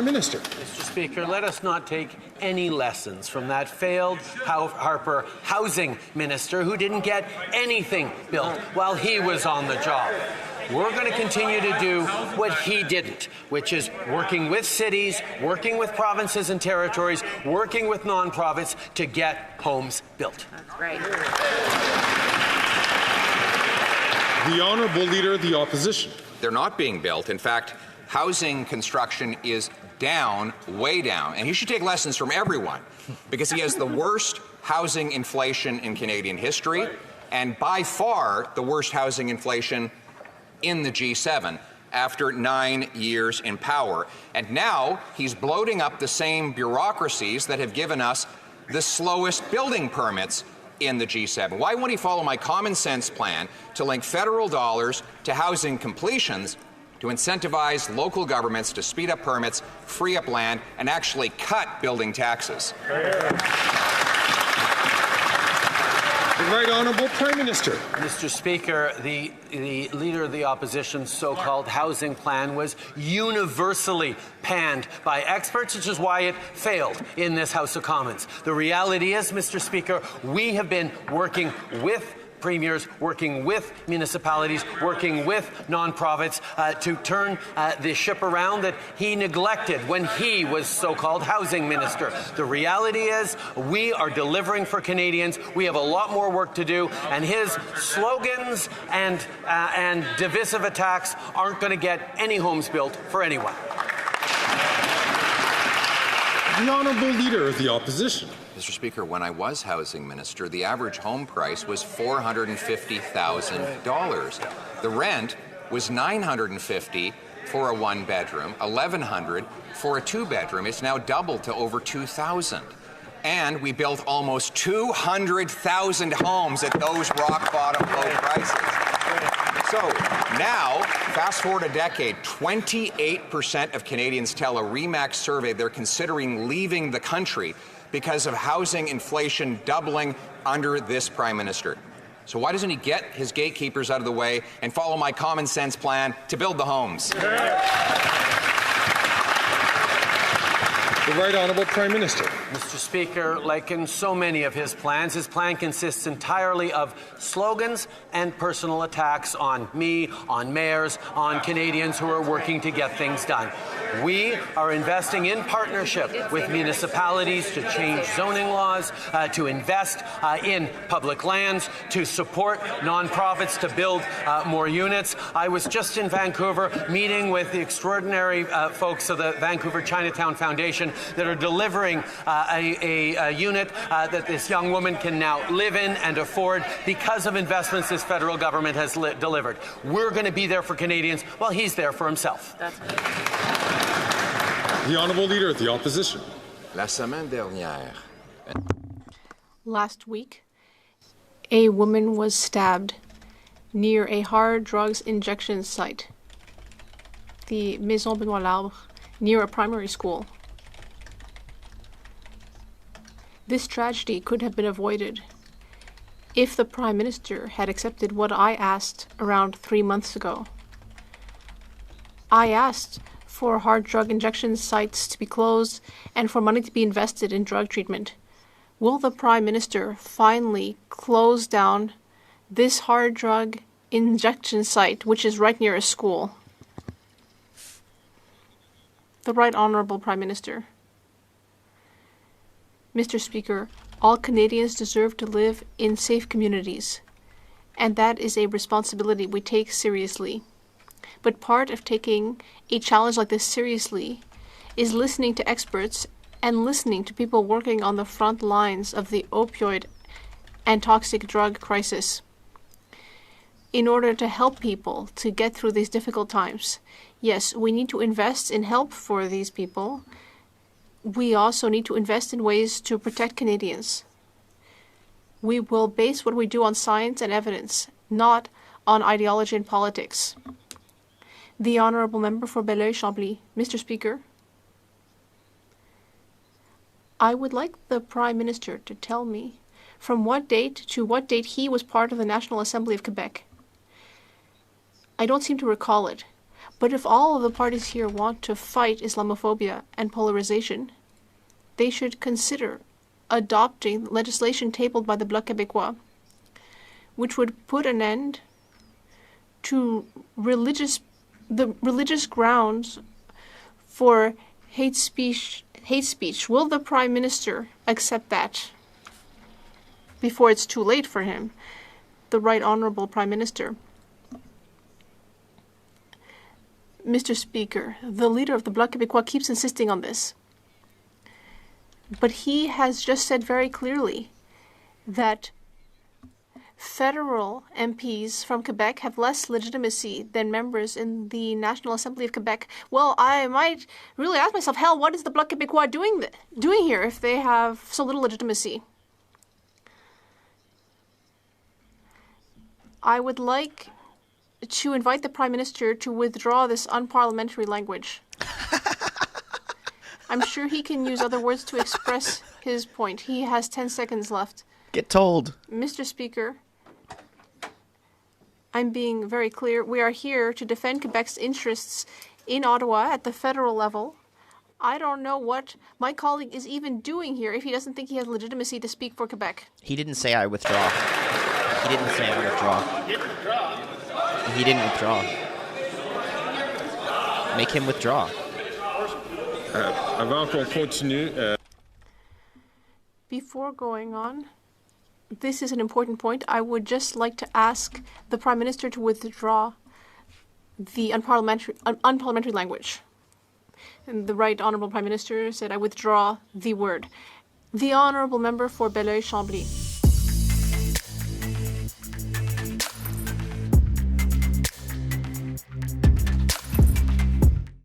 Minister. Mr. Speaker, let us not take any lessons from that failed Harper housing minister who didn't get anything built while he was on the job. We're going to continue to do what he didn't, which is working with cities, working with provinces and territories, working with nonprofits to get homes built. That's right. The Honourable Leader of the Opposition. They're not being built. In fact, housing construction is down, way down. And he should take lessons from everyone because he has the worst housing inflation in Canadian history and by far the worst housing inflation in the G7 after 9 years in power. And now he's bloating up the same bureaucracies that have given us the slowest building permits in the G7. Why won't he follow my common sense plan to link federal dollars to housing completions to incentivize local governments to speed up permits, free up land, and actually cut building taxes? The Right Honourable Prime Minister. Mr. Speaker, the Leader of the Opposition's so-called housing plan was universally panned by experts, which is why it failed in this House of Commons. The reality is, Mr. Speaker, we have been working with premiers, working with municipalities, working with nonprofits to turn the ship around that he neglected when he was so-called housing minister. The reality is we are delivering for Canadians. We have a lot more work to do, and his slogans and divisive attacks aren't going to get any homes built for anyone. The Honourable Leader of the Opposition. Mr. Speaker, when I was housing minister, the average home price was $450,000. The rent was $950 for a one-bedroom, $1,100 for a two-bedroom. It's now doubled to over $2,000. And we built almost 200,000 homes at those rock-bottom low prices. So now, fast forward a decade, 28% of Canadians tell a RE/MAX survey they're considering leaving the country because of housing inflation doubling under this Prime Minister. So why doesn't he get his gatekeepers out of the way and follow my common sense plan to build the homes? The Right Honourable Prime Minister. Mr. Speaker, like in so many of his plan consists entirely of slogans and personal attacks on me, on mayors, on Canadians who are working to get things done. We are investing in partnership with municipalities to change zoning laws, to invest in public lands, to support nonprofits to build more units. I was just in Vancouver meeting with the extraordinary folks of the Vancouver Chinatown Foundation that are delivering a unit that this young woman can now live in and afford because of investments this federal government has delivered. We're going to be there for Canadians while he's there for himself. That's The Honourable Leader of the Opposition. La semaine dernière. Last week, a woman was stabbed near a hard drugs injection site, the Maison Benoît Labre, near a primary school. This tragedy could have been avoided if the Prime Minister had accepted what I asked around 3 months ago. I asked for hard drug injection sites to be closed and for money to be invested in drug treatment. Will the Prime Minister finally close down this hard drug injection site, which is right near a school? The Right Honourable Prime Minister. Mr. Speaker, all Canadians deserve to live in safe communities, and that is a responsibility we take seriously. But part of taking a challenge like this seriously is listening to experts and listening to people working on the front lines of the opioid and toxic drug crisis in order to help people to get through these difficult times. Yes, we need to invest in help for these people. We also need to invest in ways to protect Canadians. We will base what we do on science and evidence, not on ideology and politics. The Honourable Member for Belleuil-Chambly. Mr. Speaker, I would like the Prime Minister to tell me from what date to what date he was part of the National Assembly of Quebec. I don't seem to recall it, But if all of the parties here want to fight Islamophobia and polarization, they should consider adopting legislation tabled by the Bloc Québécois, which would put an end to the religious grounds for hate speech. Will the Prime Minister accept that before it's too late for him? The Right Honourable Prime Minister. Mr. Speaker, the leader of the Bloc Québécois keeps insisting on this. But he has just said very clearly that federal MPs from Quebec have less legitimacy than members in the National Assembly of Quebec. Well, I might really ask myself, hell, what is the Bloc Québécois doing here if they have so little legitimacy? I would like to invite the Prime Minister to withdraw this unparliamentary language. I'm sure he can use other words to express his point. He has 10 seconds left. Get told. Mr. Speaker, I'm being very clear. We are here to defend Quebec's interests in Ottawa at the federal level. I don't know what my colleague is even doing here if he doesn't think he has legitimacy to speak for Quebec. He didn't say I withdraw. He didn't say I withdraw. He didn't withdraw. Make him withdraw. Avant qu'on continue, Before going on, this is an important point. I would just like to ask the Prime Minister to withdraw the unparliamentary language. And the Right Honourable Prime Minister said, I withdraw the word. The Honourable Member for Belleuil-Chambly.